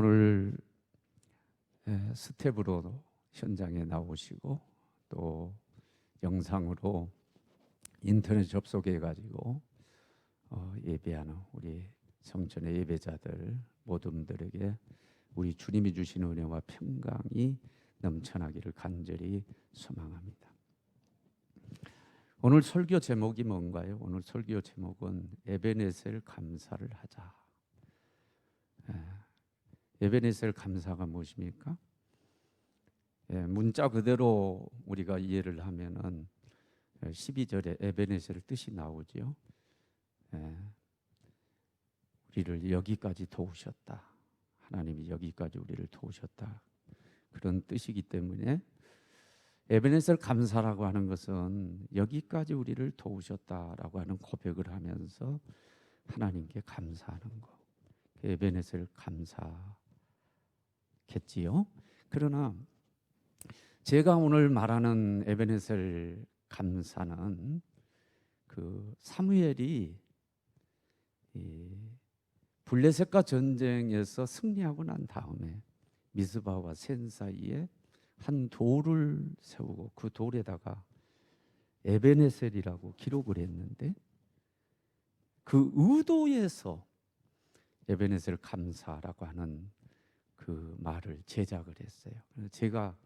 오늘 스텝으로 현장에 나오시고 또 영상으로 인터넷 접속해 가지고 예배하는 우리 성전의 예배자들 모든들에게 우리 주님이 주시는 은혜와 평강이 넘쳐나기를 간절히 소망합니다. 오늘 설교 제목이 뭔가요? 오늘 설교 제목은 에베네셀 감사를 하자. 에베네셀 감사가 무엇입니까? 문자 그대로 우리가 이해를 하면은 12절에 에베네셀 뜻이 나오죠. 우리를 여기까지 도우셨다. 하나님이 여기까지 우리를 도우셨다. 그런 뜻이기 때문에 에베네셀 감사라고 하는 것은 여기까지 우리를 도우셨다라고 하는 고백을 하면서 하나님께 감사하는 거. 에베네셀 감사겠지요. 그러나 제가 오늘 말하는 에베네셀 감사는 그 사무엘이 블레셋과 전쟁에서 승리하고 난 다음에 미스바와 센 사이에 한 돌을 세우고 그 돌에다가 에베네셀이라고 기록을 했는데 그 의도에서 에베네셀 감사라고 하는 그 말을 제작을 했어요. 제가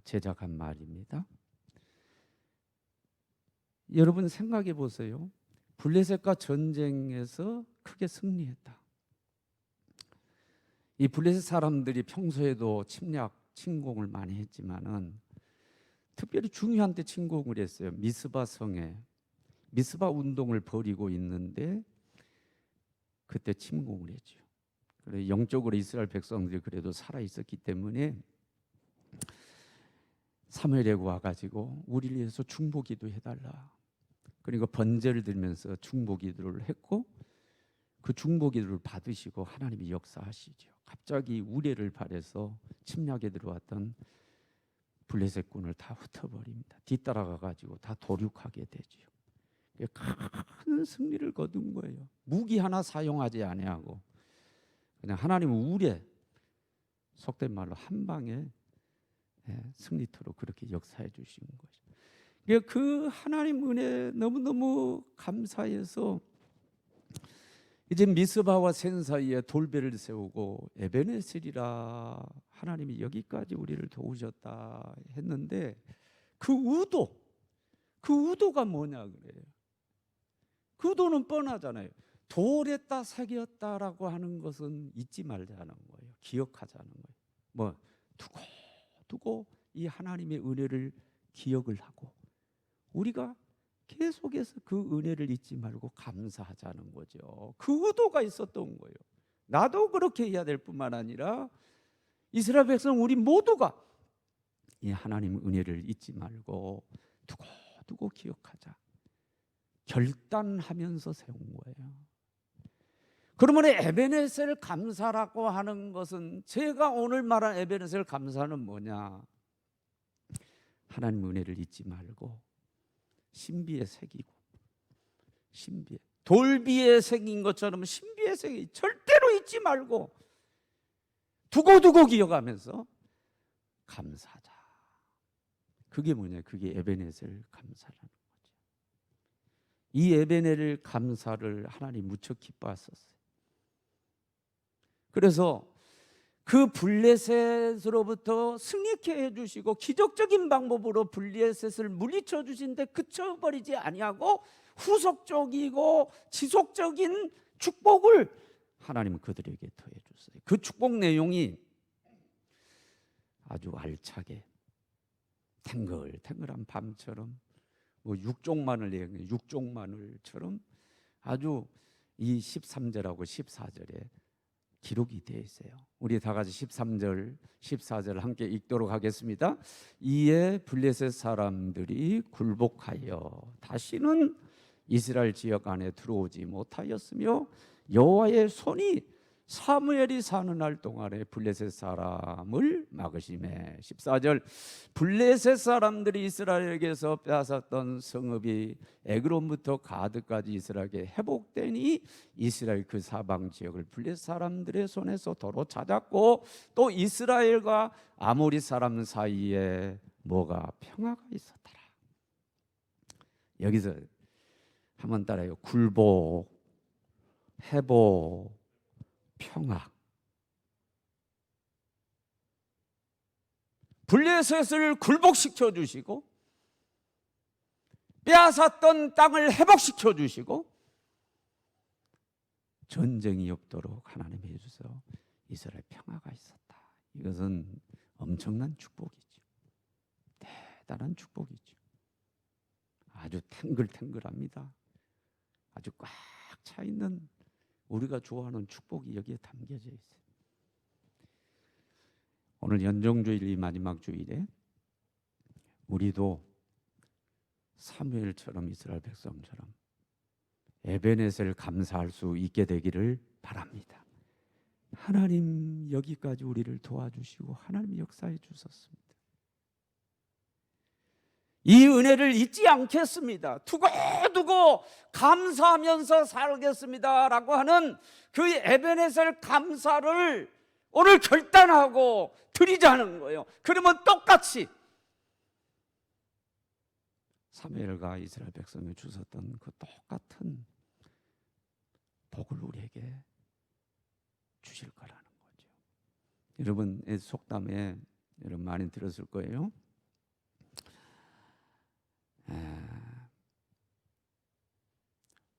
제작한 말입니다. 여러분 생각해 보세요. 블레셋과 전쟁에서 크게 승리했다. 이 블레셋 사람들이 평소에도 침공을 많이 했지만은 특별히 중요한 때 침공을 했어요. 미스바 성에 미스바 운동을 벌이고 있는데 그때 침공을 했죠. 그래 영적으로 이스라엘 백성들이 그래도 살아 있었기 때문에 사무엘에게 와가지고 우리를 위해서 중보기도 해달라. 그리고 번제를 들면서 중보기도를 했고 그 중보기도를 받으시고 하나님이 역사하시죠. 갑자기 우레를 발해서 침략에 들어왔던 블레셋군을 다 흩어버립니다. 뒤따라가 가지고 다 도륙하게 되죠. 큰 승리를 거둔 거예요. 무기 하나 사용하지 아니하고 그냥 하나님은 우레 속된 말로 한 방에 승리토록 그렇게 역사해 주신 거죠. 그 하나님 은혜 너무너무 감사해서 이제 미스바와 센 사이에 돌배를 세우고 에베네셀이라 하나님이 여기까지 우리를 도우셨다 했는데 그 의도가 뭐냐 그래요. 그 의도는 뻔하잖아요. 돌에다 새겼다라고 하는 것은 잊지 말자는 거예요. 기억하자는 거예요. 뭐 두고 이 하나님의 은혜를 기억을 하고 우리가 계속해서 그 은혜를 잊지 말고 감사하자는 거죠. 그 의도가 있었던 거예요. 나도 그렇게 해야 될 뿐만 아니라 이스라엘 백성 우리 모두가 이 하나님 은혜를 잊지 말고 두고 기억하자. 결단하면서 세운 거예요. 그러면 에베네셀 감사라고 하는 것은 제가 오늘 말한 에베네셀 감사는 뭐냐? 하나님 은혜를 잊지 말고 신비에 새기고 신비에 돌비에 새긴 것처럼 신비에 새기 절대로 잊지 말고 두고 기억하면서 감사하자. 그게 뭐냐? 그게 에베네셀 감사라는 거죠. 이 에베네셀 감사를 하나님 무척 기뻐하셨어요. 그래서 그 블레셋으로부터 승리케 해주시고 기적적인 방법으로 블레셋을 물리쳐 주신데 그쳐버리지 아니하고 후속적이고 지속적인 축복을 하나님은 그들에게 더해 줬어요. 그 축복 내용이 아주 알차게 탱글탱글한 밤처럼 뭐 육종마늘처럼 아주 이 13절하고 14절에 기록이 되어 있어요. 우리 다 같이 13절, 14절 함께 읽도록 하겠습니다. 이에 블레셋 사람들이 굴복하여 다시는 이스라엘 지역 안에 들어오지 못하였으며 여호와의 손이 사무엘이 사는 날 동안에 블레셋 사람을 막으심에 14절 블레셋 사람들이 이스라엘에게서 빼앗았던 성읍이 에그론부터 가드까지 이스라엘에게 회복되니 이스라엘 그 사방 지역을 블레셋 사람들의 손에서 도로 찾았고 또 이스라엘과 아모리 사람 사이에 뭐가 평화가 있었더라. 여기서 한번 따라요. 굴복, 회복, 평화. 블레셋을 굴복시켜 주시고 빼앗았던 땅을 회복시켜 주시고 전쟁이 없도록 하나님이 해주셔서 이스라엘 평화가 있었다. 이것은 엄청난 축복이죠. 대단한 축복이죠. 아주 탱글탱글합니다. 아주 꽉 차 있는 우리가 좋아하는 축복이 여기에 담겨져 있어요. 오늘 연정주일이 마지막 주일에 우리도 사무엘처럼 이스라엘 백성처럼 에베네셀을 감사할 수 있게 되기를 바랍니다. 하나님 여기까지 우리를 도와주시고 하나님 역사해 주셨습니다. 이 은혜를 잊지 않겠습니다. 두고두고 감사하면서 살겠습니다라고 하는 그 에베네셀 감사를 오늘 결단하고 드리자는 거예요. 그러면 똑같이 사무엘과 이스라엘 백성에 주셨던 그 똑같은 복을 우리에게 주실 거라는 거죠. 여러분의 속담에 여러분 많이 들었을 거예요.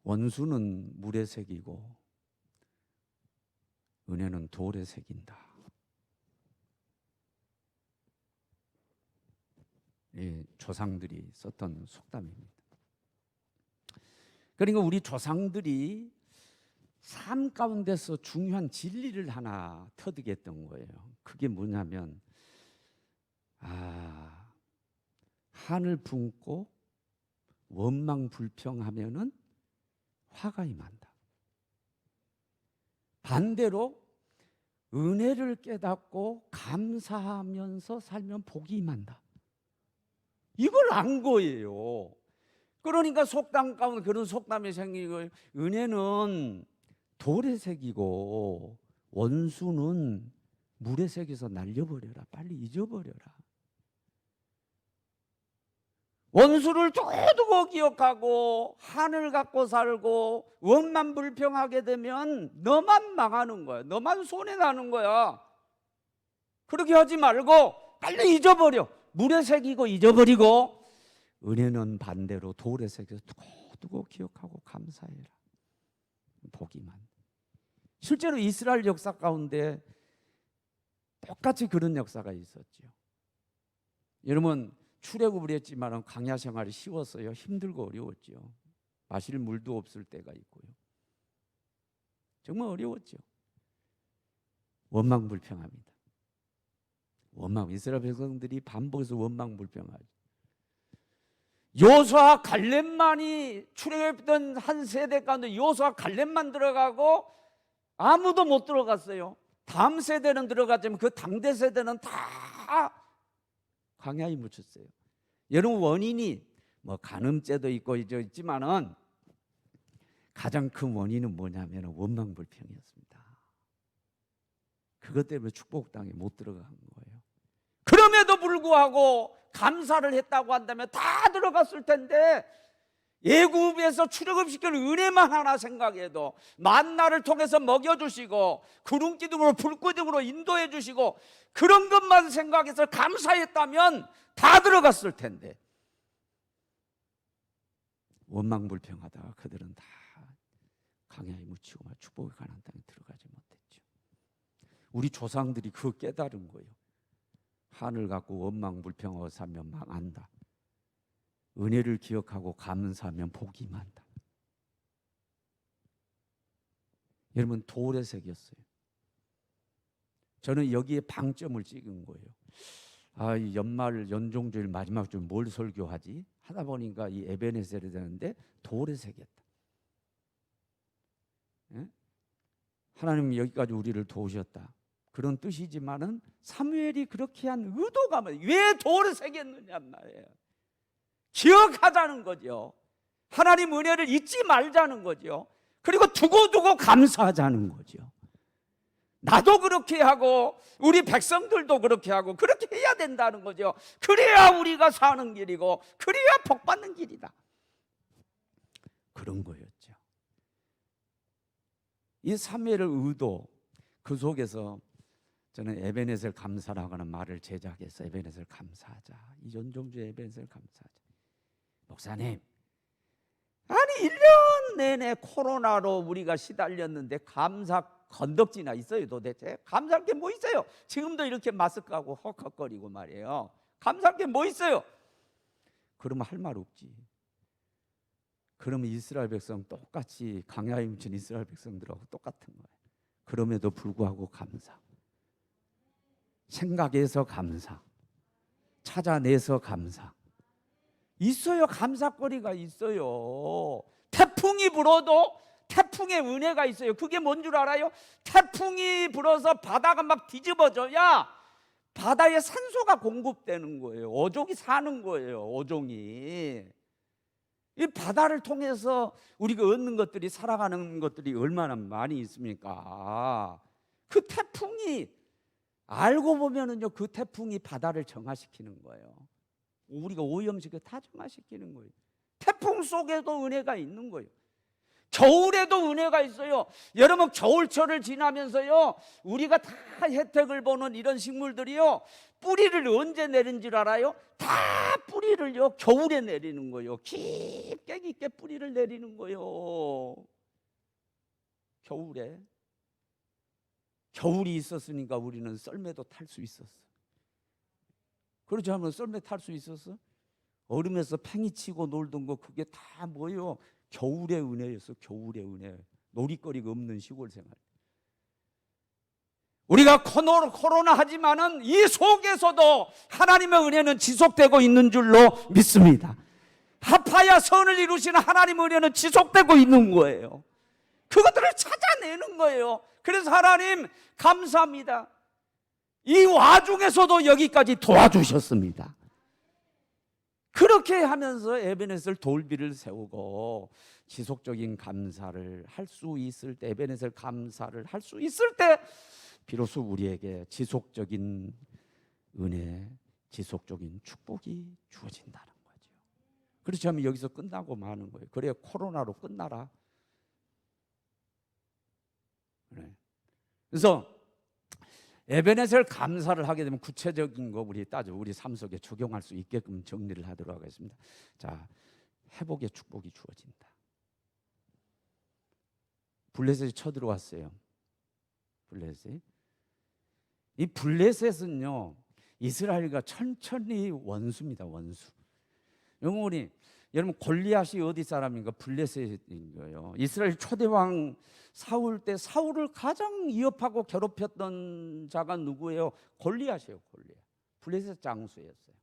원수는 물에 새기고 은혜는 돌에 새긴다. 이 조상들이 썼던 속담입니다. 그러니까 우리 조상들이 삶 가운데서 중요한 진리를 하나 터득 했던 거예요. 그게 뭐냐면 한을 품고 원망 불평하면은 화가 임한다. 반대로 은혜를 깨닫고 감사하면서 살면 복이 임한다. 이걸 안 거예요. 그러니까 속담 가운데 그런 속담이 생기고 은혜는 돌에 새기고 원수는 물에 새겨서 날려버려라. 빨리 잊어버려라. 원수를 두고 기억하고 한을 갖고 살고 원만 불평하게 되면 너만 망하는 거야. 너만 손해나는 거야. 그렇게 하지 말고 빨리 잊어버려. 물에 새기고 잊어버리고 은혜는 반대로 돌에 새겨서 두고 기억하고 감사해라. 복이만. 실제로 이스라엘 역사 가운데 똑같이 그런 역사가 있었죠. 여러분 출애굽을 했지만 광야 생활이 쉬웠어요? 힘들고 어려웠죠. 마실 물도 없을 때가 있고요. 정말 어려웠죠. 원망불평합니다. 이스라엘 백성들이 반복해서 원망불평하죠. 여호수아 갈렙만이 출애굽했던 한 세대 가운데 여호수아 갈렙만 들어가고 아무도 못 들어갔어요. 다음 세대는 들어갔지만 그 당대 세대는 다 광야에 묻혔어요. 여러분 원인이 뭐 간음죄도 있고 있지만은 가장 큰 원인은 뭐냐면 원망불평이었습니다. 그것 때문에 축복 땅에 못 들어간 거예요. 그럼에도 불구하고 감사를 했다고 한다면 다 들어갔을 텐데 애굽에서 출애굽시키는 은혜만 하나 생각해도 만나를 통해서 먹여주시고 구름기둥으로 불기둥으로 인도해 주시고 그런 것만 생각해서 감사했다면 다 들어갔을 텐데 원망불평하다가 그들은 다 광야에 묻히고 축복의 가나안 땅에 들어가지 못했죠. 우리 조상들이 그거 깨달은 거예요. 한을 갖고 원망불평하고 살면 망한다. 은혜를 기억하고 감사하면 복이 많다. 여러분 돌에 새겼어요. 저는 여기에 방점을 찍은 거예요. 이 연말 연종주일 마지막 주일 뭘 설교하지? 하다 보니까 이 에베네셀이 되는데 돌에 새겼다. 예? 하나님은 여기까지 우리를 도우셨다, 그런 뜻이지만은 사무엘이 그렇게 한 의도가 왜 돌을 새겼느냐 말이에요. 기억하자는 거죠. 하나님 은혜를 잊지 말자는 거죠. 그리고 두고두고 감사하자는 거죠. 나도 그렇게 하고 우리 백성들도 그렇게 하고 그렇게 해야 된다는 거죠. 그래야 우리가 사는 길이고 그래야 복받는 길이다, 그런 거였죠. 이 사무엘의 의도, 그 속에서 저는 에베네셀 감사라고 하는 말을 제작해서 에베네셀 감사하자, 이전종주의 에베네셀 감사하자. 목사님, 아니 1년 내내 코로나로 우리가 시달렸는데 감사 건덕지나 있어요? 도대체 감사할 게 뭐 있어요? 지금도 이렇게 마스크하고 헉헉거리고 말이에요. 감사할 게 뭐 있어요? 그러면 할 말 없지. 그러면 이스라엘 백성 똑같이 강야에 묻힌 이스라엘 백성들하고 똑같은 거예요. 그럼에도 불구하고 감사, 생각해서 감사, 찾아내서 감사. 있어요. 감사거리가 있어요. 태풍이 불어도 태풍의 은혜가 있어요. 그게 뭔 줄 알아요? 태풍이 불어서 바다가 막 뒤집어져야 바다에 산소가 공급되는 거예요. 어종이 사는 거예요. 어종이. 이 바다를 통해서 우리가 얻는 것들이, 살아가는 것들이 얼마나 많이 있습니까? 그 태풍이, 알고 보면은요, 그 태풍이 바다를 정화시키는 거예요. 우리가 오염시켜 다 정화시키는 거예요. 태풍 속에도 은혜가 있는 거예요. 겨울에도 은혜가 있어요. 여러분, 겨울철을 지나면서요, 우리가 다 혜택을 보는 이런 식물들이요, 뿌리를 언제 내린 줄 알아요? 다 뿌리를요 겨울에 내리는 거예요. 깊게 깊게 뿌리를 내리는 거예요. 겨울에. 겨울이 있었으니까 우리는 썰매도 탈 수 있었어. 그렇지 않으면 썰매 탈 수 있었어? 얼음에서 팽이 치고 놀던 거, 그게 다 뭐예요? 겨울의 은혜였어. 겨울의 은혜. 놀이거리가 없는 시골 생활. 우리가 코로나 하지만은 이 속에서도 하나님의 은혜는 지속되고 있는 줄로 믿습니다. 합하여 선을 이루시는 하나님의 은혜는 지속되고 있는 거예요. 그것들을 찾아내는 거예요. 그래서 하나님 감사합니다. 이 와중에서도 여기까지 도와주셨습니다. 그렇게 하면서 에베네셀 돌비를 세우고 지속적인 감사를 할 수 있을 때, 에베네셀 감사를 할 수 있을 때 비로소 우리에게 지속적인 은혜, 지속적인 축복이 주어진다는 거죠. 그렇지 않으면 여기서 끝나고 마는 거예요. 그래야 코로나로 끝나라. 그래서 에베네셀 감사를 하게 되면 구체적인 거 우리 우리 삶 속에 적용할 수 있게끔 정리를 하도록 하겠습니다. 자, 회복의 축복이 주어진다. 블레셋이 쳐들어왔어요. 블레셋. 이 블레셋은요, 이스라엘과 천천히 원수입니다. 원수. 여러분 골리앗이 어디 사람인가? 블레셋인 거예요. 이스라엘 초대왕 사울 때 사울을 가장 위협하고 괴롭혔던 자가 누구예요? 골리앗이에요. 골리앗. 블레셋 장수였어요.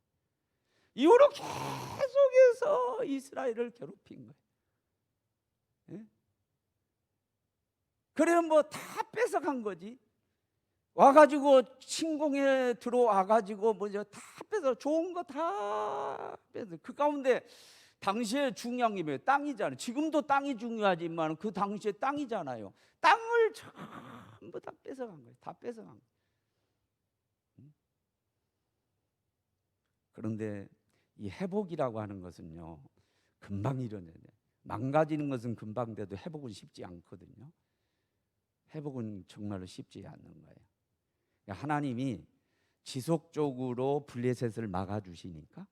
이후로 계속해서 이스라엘을 괴롭힌 거예요. 예? 그래서 뭐 다 뺏어간 거지. 와가지고 침공에 들어와가지고 뭐죠? 다 뺏어, 좋은 거 다 뺏어. 그 가운데 당시에 중요한 게 뭐예요? 땅이잖아요. 지금도 땅이 중요하지만 그 당시에 땅이잖아요. 땅을 전부 다 뺏어간 거예요. 다 뺏어간 거예요. 그런데 이 회복이라고 하는 것은요, 금방 일어나요. 망가지는 것은 금방 돼도 회복은 쉽지 않거든요. 회복은 정말로 쉽지 않는 거예요. 하나님이 지속적으로 블레셋을 막아주시니까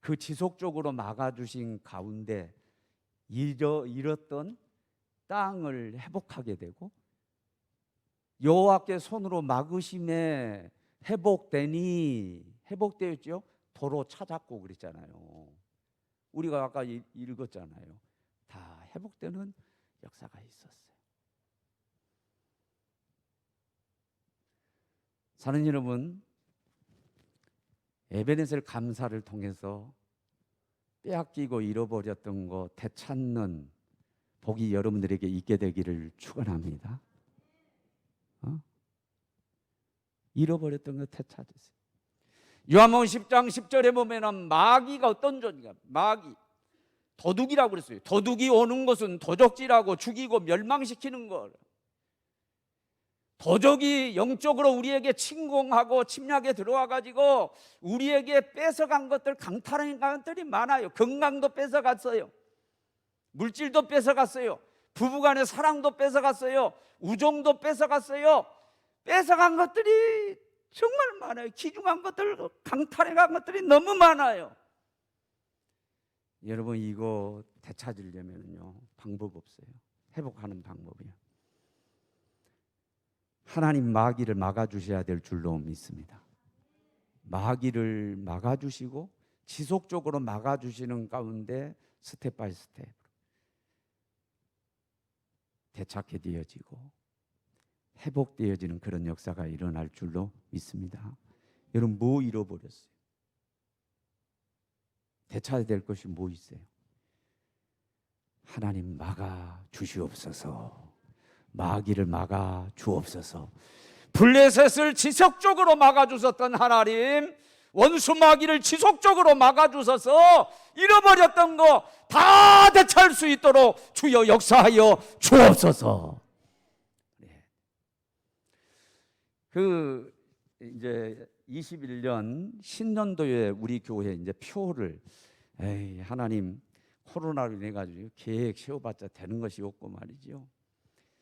그 지속적으로 막아주신 가운데 잃었던 땅을 회복하게 되고, 여호와께 손으로 막으심에 회복되었죠. 도로 찾았고 그랬잖아요. 우리가 아까 읽었잖아요. 다 회복되는 역사가 있었어요. 사는 여러분, 에베네셀 감사를 통해서 빼앗기고 잃어버렸던 거 되찾는 복이 여러분들에게 있게 되기를 축원합니다. 잃어버렸던 거 되찾으세요. 요한복음 10장 10절에 보면은 마귀가 어떤 존재가, 마귀 도둑이라고 그랬어요. 도둑이 오는 것은 도적질하고 죽이고 멸망시키는 거. 도적이 영적으로 우리에게 침공하고 침략에 들어와 가지고 우리에게 뺏어간 것들, 강탈한 것들이 많아요. 건강도 뺏어갔어요. 물질도 뺏어갔어요. 부부간의 사랑도 뺏어갔어요. 우정도 뺏어갔어요. 뺏어간 것들이 정말 많아요. 귀중한 것들, 강탈해간 것들이 너무 많아요. 여러분, 이거 되찾으려면요 방법 없어요. 회복하는 방법이요. 하나님 마귀를 막아주셔야 될 줄로 믿습니다. 마귀를 막아주시고 지속적으로 막아주시는 가운데 스텝 바이 스텝 되찾게 되어지고 회복되어지는 그런 역사가 일어날 줄로 믿습니다. 여러분, 뭐 잃어버렸어요? 되찾아야 될 것이 뭐 있어요? 하나님 막아 주시옵소서. 마귀를 막아 주옵소서. 블레셋을 지속적으로 막아 주셨던 하나님, 원수 마귀를 지속적으로 막아 주셔서 잃어버렸던 거 다 되찾을 수 있도록 주여 역사하여 주옵소서. 그 이제 21년 신년도에 우리 교회 이제 표를 하나님 코로나로 인해 가지고 계획 세워봤자 되는 것이 없고 말이죠.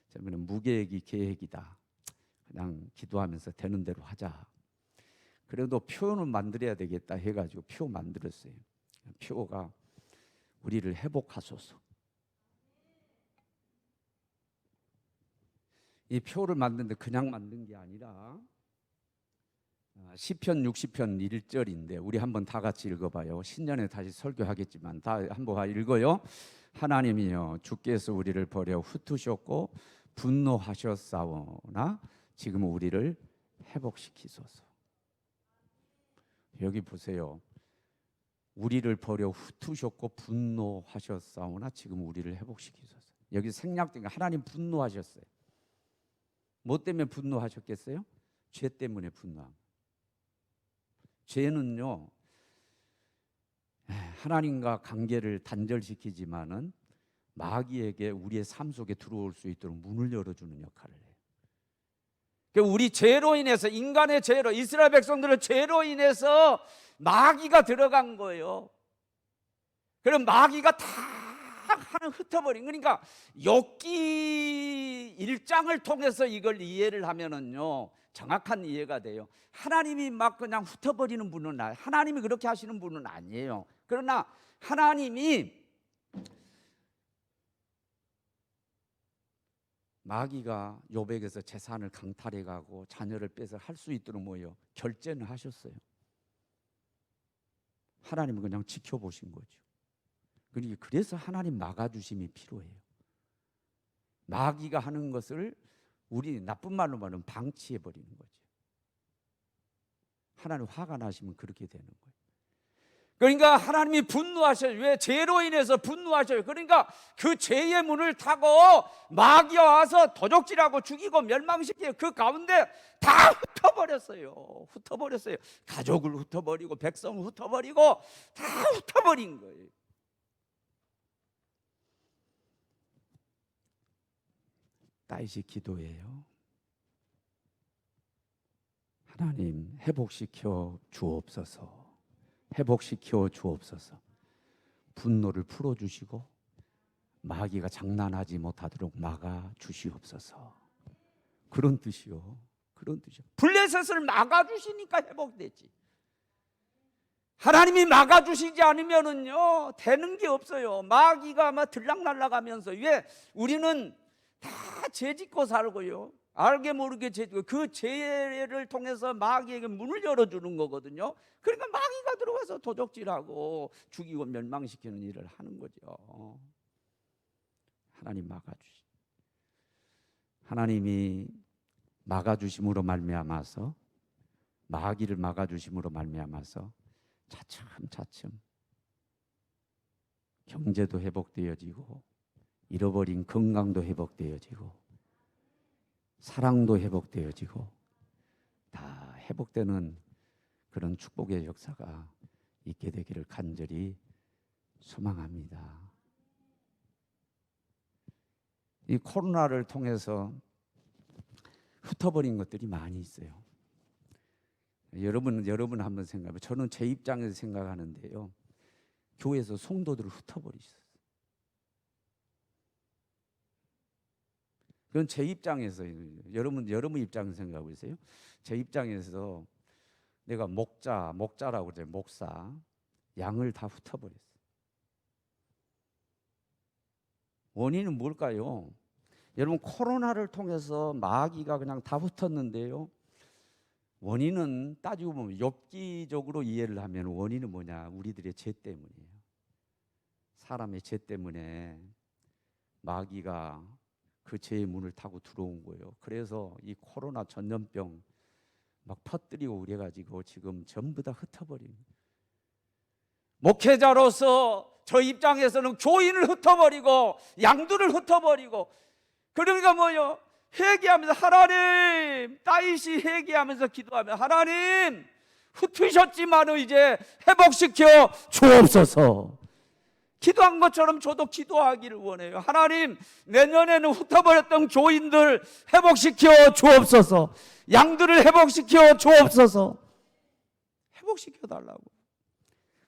저는 무계획이 계획이다. 그냥 기도하면서 되는 대로 하자. 그래도 표는 만들어야 되겠다 해가지고 표 만들었어요. 표가 우리를 회복하소서. 이 표를 만드는데 그냥 만든 게 아니라 시편 60편 1절인데 우리 한번 다 같이 읽어봐요. 신년에 다시 설교하겠지만 다 한번 읽어요. 하나님이여, 주께서 우리를 버려 흩으셨고 분노하셨사오나 지금 우리를 회복시키소서. 여기 보세요. 우리를 버려 흩으셨고 분노하셨사오나 지금 우리를 회복시키소서. 여기 생략된 게 하나님 분노하셨어요. 뭐 때문에 분노하셨겠어요? 죄 때문에 분노한. 죄는요 하나님과 관계를 단절시키지만은 마귀에게 우리의 삶 속에 들어올 수 있도록 문을 열어주는 역할을 해요. 그러니까 우리 죄로 인해서, 인간의 죄로, 이스라엘 백성들의 죄로 인해서 마귀가 들어간 거예요. 그럼 마귀가 다 하나 흩어버린. 그러니까 욥기 1장을 통해서 이걸 이해를 하면은요 정확한 이해가 돼요. 하나님이 막 그냥 흩어버리는 분은 아니에요. 하나님이 그렇게 하시는 분은 아니에요. 그러나 하나님이 마귀가 욥에게서 재산을 강탈해가고 자녀를 빼서 할 수 있도록 뭐예요? 결제는 하셨어요. 하나님은 그냥 지켜보신 거죠. 그래서 하나님 막아주심이 필요해요. 마귀가 하는 것을 우리 나쁜 말로 말하면 방치해버리는 거죠. 하나님 화가 나시면 그렇게 되는 거예요. 그러니까 하나님이 분노하셔요. 왜? 죄로 인해서 분노하셔요. 그러니까 그 죄의 문을 타고 마귀가 와서 도적질하고 죽이고 멸망시켜요. 그 가운데 다 흩어버렸어요. 흩어버렸어요. 가족을 흩어버리고 백성을 흩어버리고 다 흩어버린 거예요. 다윗이 기도해요. 하나님 회복시켜 주옵소서. 회복시켜 주옵소서. 분노를 풀어주시고 마귀가 장난하지 못하도록 막아 주시옵소서. 그런 뜻이요. 그런 뜻이요. 블레셋을 막아 주시니까 회복되지. 하나님이 막아 주시지 않으면은요 되는 게 없어요. 마귀가 막 들락날락하면서. 왜? 우리는 다 죄짓고 살고요. 알게 모르게 죄짓고, 그 죄를 통해서 마귀에게 문을 열어주는 거거든요. 그러니까 마귀가 들어와서 도적질하고 죽이고 멸망시키는 일을 하는 거죠. 하나님 막아주시. 하나님이 막아주심으로 말미암아서, 마귀를 막아주심으로 말미암아서 차츰차츰 경제도 회복되어지고 잃어버린 건강도 회복되어지고 사랑도 회복되어지고 다 회복되는 그런 축복의 역사가 있게 되기를 간절히 소망합니다. 이 코로나를 통해서 흩어버린 것들이 많이 있어요. 여러분 한번 생각해. 저는 제 입장에서 생각하는데요. 교회에서 성도들을 흩어버리셨어요. 그건 제 입장에서, 여러분 입장에서 생각해 보세요. 제 입장에서 내가 목자라고 그러죠. 목사, 양을 다 흩어버렸어요. 원인은 뭘까요? 여러분, 코로나를 통해서 마귀가 그냥 다 흩었는데요. 원인은 따지고 보면 엽기적으로 이해를 하면 원인은 뭐냐? 우리들의 죄 때문이에요. 사람의 죄 때문에 마귀가 그 죄의 문을 타고 들어온 거예요. 그래서 이 코로나 전염병 막 퍼뜨리고 그래가지고 지금 전부 다 흩어버린. 목회자로서 저 입장에서는 교인을 흩어버리고 양들을 흩어버리고, 그러니까 뭐요? 회개하면서 하나님, 다윗이 회개하면서 기도하면 하나님 흩으셨지만 이제 회복시켜 주옵소서. 기도한 것처럼 저도 기도하기를 원해요. 하나님, 내년에는 흩어버렸던 교인들 회복시켜 주옵소서. 양들을 회복시켜 주옵소서. 회복시켜 달라고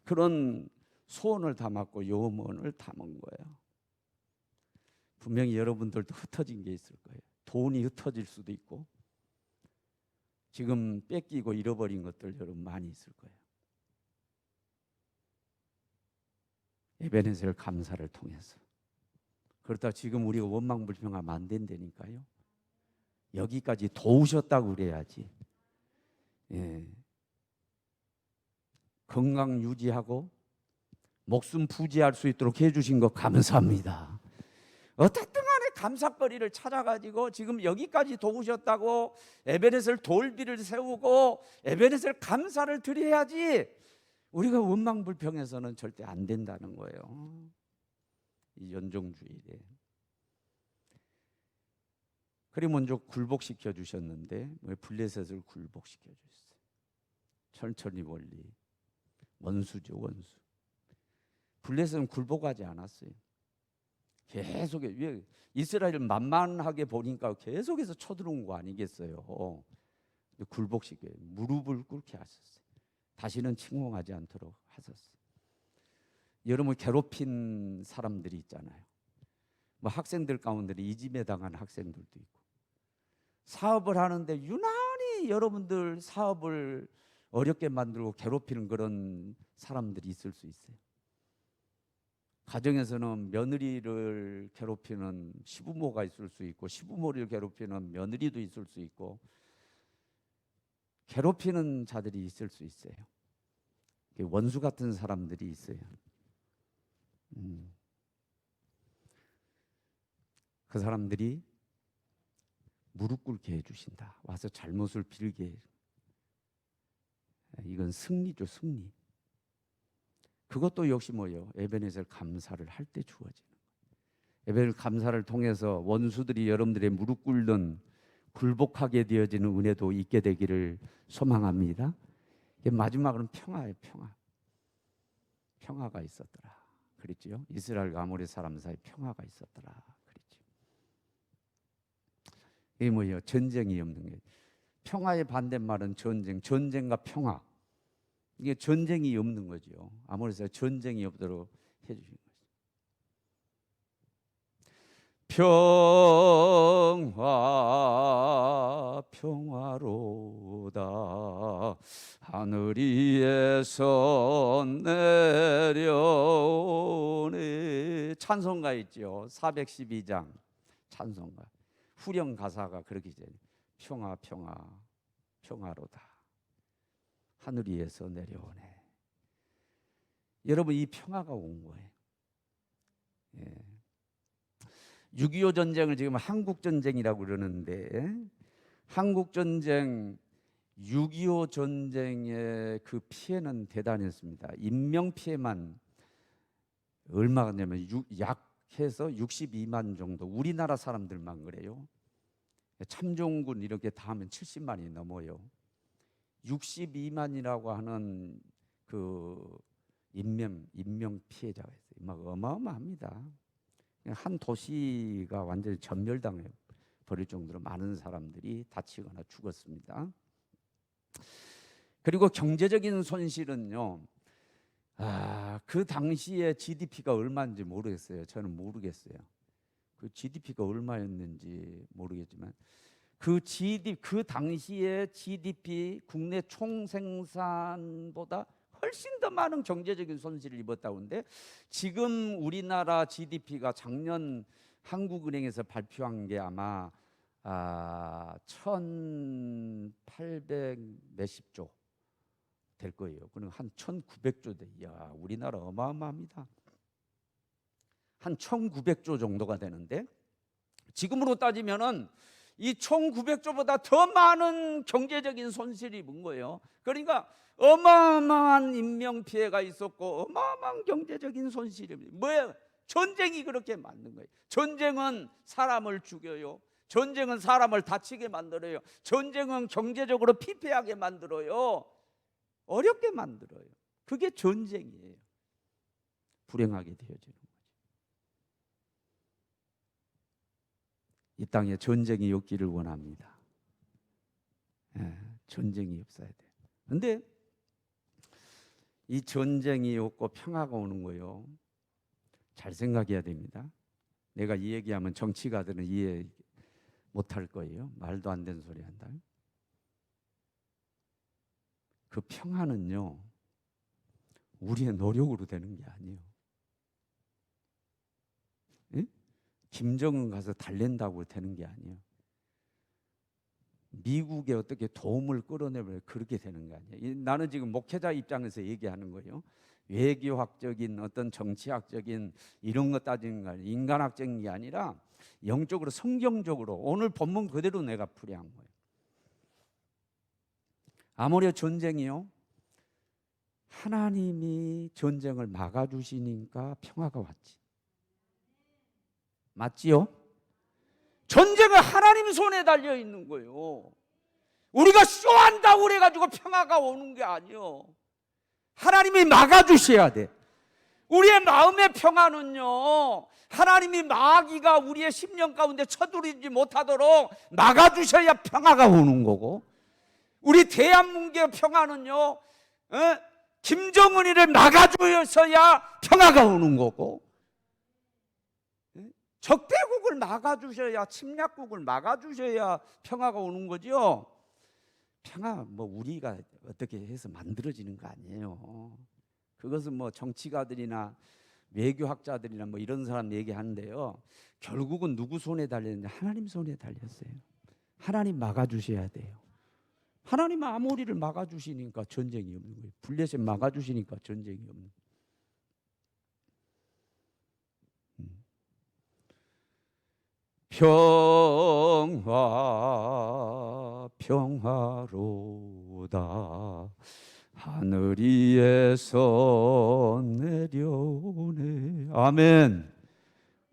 그런 소원을 담았고 염원을 담은 거예요. 분명히 여러분들도 흩어진 게 있을 거예요. 돈이 흩어질 수도 있고 지금 뺏기고 잃어버린 것들 여러분 많이 있을 거예요. 에베네셀 감사를 통해서. 그렇다 지금 우리가 원망불평하면 안 된다니까요. 여기까지 도우셨다고 그래야지. 예. 건강 유지하고 목숨 부지할 수 있도록 해주신 거 감사합니다. 어떻든 간에 감사거리를 찾아가지고 지금 여기까지 도우셨다고 에베네셀 돌비를 세우고 에베네셀 감사를 드려야지. 우리가 원망불평해서는 절대 안 된다는 거예요. 이 연종주일에. 그리고 먼저 굴복시켜 주셨는데 왜 블레셋을 굴복시켜 주셨어요? 천천히 원리. 원수죠, 원수. 블레셋은 굴복하지 않았어요. 계속 이스라엘을 만만하게 보니까 계속해서 쳐들어온 거 아니겠어요? 굴복시켜요. 무릎을 꿇게 하셨어요. 다시는 침공하지 않도록 하셨어요. 여러분 괴롭힌 사람들이 있잖아요. 뭐 학생들 가운데 이지매 당한 학생들도 있고, 사업을 하는데 유난히 여러분들 사업을 어렵게 만들고 괴롭히는 그런 사람들이 있을 수 있어요. 가정에서는 며느리를 괴롭히는 시부모가 있을 수 있고, 시부모를 괴롭히는 며느리도 있을 수 있고, 괴롭히는 자들이 있을 수 있어요. 원수 같은 사람들이 있어요. 그 사람들이 무릎 꿇게 해주신다. 와서 잘못을 빌게. 이건 승리죠, 승리. 그것도 역시 뭐예요? 에베네셀 감사를 할 때 주어지는 거예요. 에베네셀 감사를 통해서 원수들이 여러분들의 무릎 꿇는 굴복하게 되어지는 은혜도 있게 되기를 소망합니다. 마지막으로는 평화예요, 평화. 평화가 있었더라. 그랬죠? 이스라엘과 아모리 사람 사이 평화가 있었더라. 그랬죠. 이게 뭐예요? 전쟁이 없는 게. 평화의 반대말은 전쟁, 전쟁과 평화. 이게 전쟁이 없는 거죠. 아모리에서 전쟁이 없도록 해주신 거죠. 평화 평화로다 하늘 위에서 내려오네. 찬송가 있죠. 412장 찬송가. 후렴 가사가 그렇게 되죠. 평화 평화 평화로다 하늘 위에서 내려오네. 여러분 이 평화가 온 거예요. 예. 6.25 전쟁을 지금 한국전쟁이라고 그러는데, 한국전쟁 6.25 전쟁의 그 피해는 대단했습니다. 인명피해만 얼마가 되냐면 약해서 62만 정도. 우리나라 사람들만 그래요. 참종군 이렇게 다 하면 70만이 넘어요. 62만이라고 하는 그 인명 피해자가 있어요. 막 어마어마합니다. 한 도시가 완전히 전멸당해 버릴 정도로 많은 사람들이 다치거나 죽었습니다. 그리고 경제적인 손실은요. 그 당시에 GDP가 얼마인지 모르겠어요. 저는 모르겠어요. 그 GDP가 얼마였는지 모르겠지만 그 당시에 GDP 국내 총생산보다 훨씬 더 많은 경제적인 손실을 입었다고 하는데, 지금 우리나라 GDP가 작년 한국은행에서 발표한 게 아마 1,800 몇십 조 될 거예요. 그럼 한 1,900조 돼. 야, 우리나라 어마어마합니다. 한 1,900조 정도가 되는데, 지금으로 따지면은 이 1,900조보다 더 많은 경제적인 손실이 입은 거예요. 그러니까 어마어마한 인명 피해가 있었고 어마어마한 경제적인 손실이 뭐예요? 전쟁이 그렇게 만든 거예요. 전쟁은 사람을 죽여요. 전쟁은 사람을 다치게 만들어요. 전쟁은 경제적으로 피폐하게 만들어요. 어렵게 만들어요. 그게 전쟁이에요. 불행하게 되어지는 거죠. 이 땅에 전쟁이 없기를 원합니다. 전쟁이 없어야 돼요. 그런데 이 전쟁이 없고 평화가 오는 거요. 잘 생각해야 됩니다. 내가 이 얘기하면 정치가들은 이해 못할 거예요. 말도 안 되는 소리 한다. 그 평화는요, 우리의 노력으로 되는 게 아니에요. 예? 김정은 가서 달랜다고 되는 게 아니에요. 미국에 어떻게 도움을 끌어내면 그렇게 되는 거 아니에요. 나는 지금 목회자 입장에서 얘기하는 거예요. 외교학적인 어떤 정치학적인 이런 거 따지는 거 아니에요. 인간학적인 게 아니라 영적으로 성경적으로 오늘 본문 그대로 내가 풀이한 거예요. 아모레 전쟁이요, 하나님이 전쟁을 막아주시니까 평화가 왔지. 맞지요? 전쟁은 하나님 손에 달려 있는 거예요. 우리가 쇼한다고 그래가지고 평화가 오는 게 아니에요. 하나님이 막아주셔야 돼. 우리의 마음의 평화는요, 하나님이 마귀가 우리의 심령 가운데 쳐들이지 못하도록 막아주셔야 평화가 오는 거고, 우리 대한민국의 평화는요, 김정은이를 막아주셔야 평화가 오는 거고, 적대국을 막아주셔야, 침략국을 막아주셔야 평화가 오는 거죠. 평화 뭐 우리가 어떻게 해서 만들어지는 거 아니에요. 그것은 뭐 정치가들이나 외교학자들이나 뭐 이런 사람 얘기하는데요, 결국은 누구 손에 달렸는데 하나님 손에 달렸어요. 하나님 막아주셔야 돼요. 하나님 아모리를 막아주시니까 전쟁이 없는 거예요. 블레셋 막아주시니까 전쟁이 없는 거예요. 평화로다 하늘 위에서 내려오네. 아멘.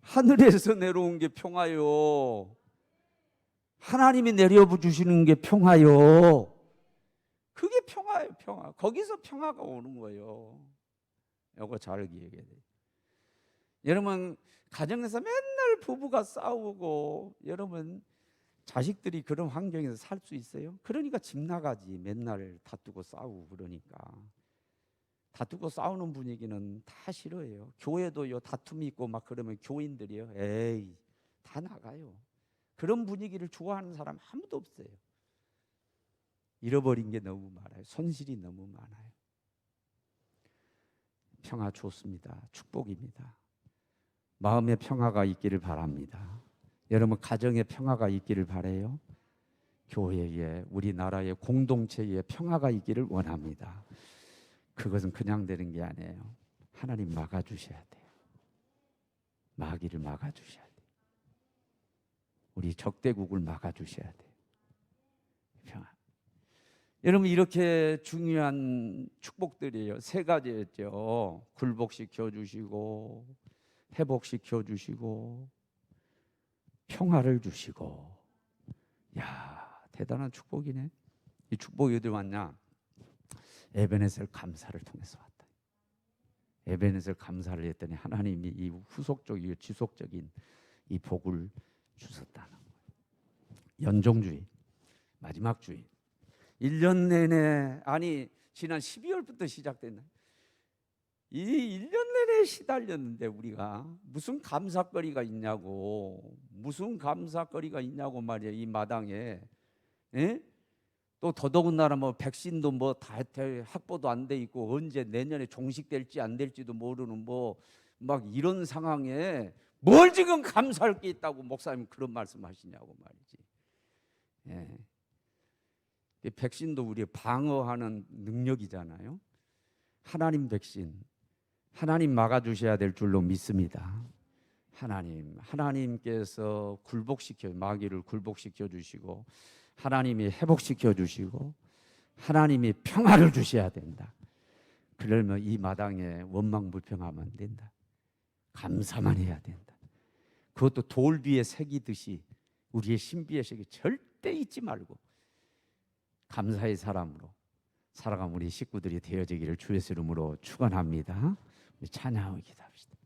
하늘에서 내려온 게 평화요. 하나님이 내려부 주시는 게 평화요. 그게 평화예요. 평화. 거기서 평화가 오는 거예요. 이거 잘 기억해야 돼요. 여러분, 가정에서 맨날 부부가 싸우고, 여러분 자식들이 그런 환경에서 살 수 있어요? 그러니까 집 나가지. 맨날 다투고 싸우고. 그러니까 다투고 싸우는 분위기는 다 싫어해요. 교회도요, 다툼이 있고 막 그러면 교인들이요, 에이 다 나가요. 그런 분위기를 좋아하는 사람 아무도 없어요. 잃어버린 게 너무 많아요. 손실이 너무 많아요. 평화 좋습니다. 축복입니다. 마음의 평화가 있기를 바랍니다. 여러분, 가정의 평화가 있기를 바라요. 교회에, 우리나라의 공동체에 평화가 있기를 원합니다. 그것은 그냥 되는 게 아니에요. 하나님 막아주셔야 돼요. 마귀를 막아주셔야 돼요. 우리 적대국을 막아주셔야 돼요. 평화. 여러분, 이렇게 중요한 축복들이에요. 세 가지였죠. 굴복시켜 주시고, 회복시켜 주시고, 평화를 주시고, 야, 대단한 축복이네. 이 축복이 어디 왔냐? 에베네셀 감사를 통해서 왔다. 에베네셀 감사를 했더니 하나님이 이 후속적이고 지속적인 이 복을 주셨다는 거예요. 연종주의, 마지막 주의. 1년 내내, 아니 지난 12월부터 시작됐나? 이 1년 내내 시달렸는데 우리가 무슨 감사거리가 있냐고, 무슨 감사거리가 있냐고 말이야. 이 마당에. 에? 또 더더군다나 뭐 백신도 뭐 다 확보도 안 돼 있고 언제 내년에 종식될지 안 될지도 모르는 뭐 막 이런 상황에 뭘 지금 감사할 게 있다고 목사님 그런 말씀하시냐고 말이지. 예. 이 백신도 우리 방어하는 능력이잖아요. 하나님 백신, 하나님 막아주셔야 될 줄로 믿습니다. 하나님께서 마귀를 굴복시켜 주시고 하나님이 회복시켜 주시고 하나님이 평화를 주셔야 된다. 그러면 이 마당에 원망불평하면 안 된다. 감사만 해야 된다. 그것도 돌비에 새기듯이 우리의 신비의 세계 절대 잊지 말고 감사의 사람으로 살아가는 우리 식구들이 되어지기를 주의 이름으로 축원합니다. 우리 찬양하고 기도합시다.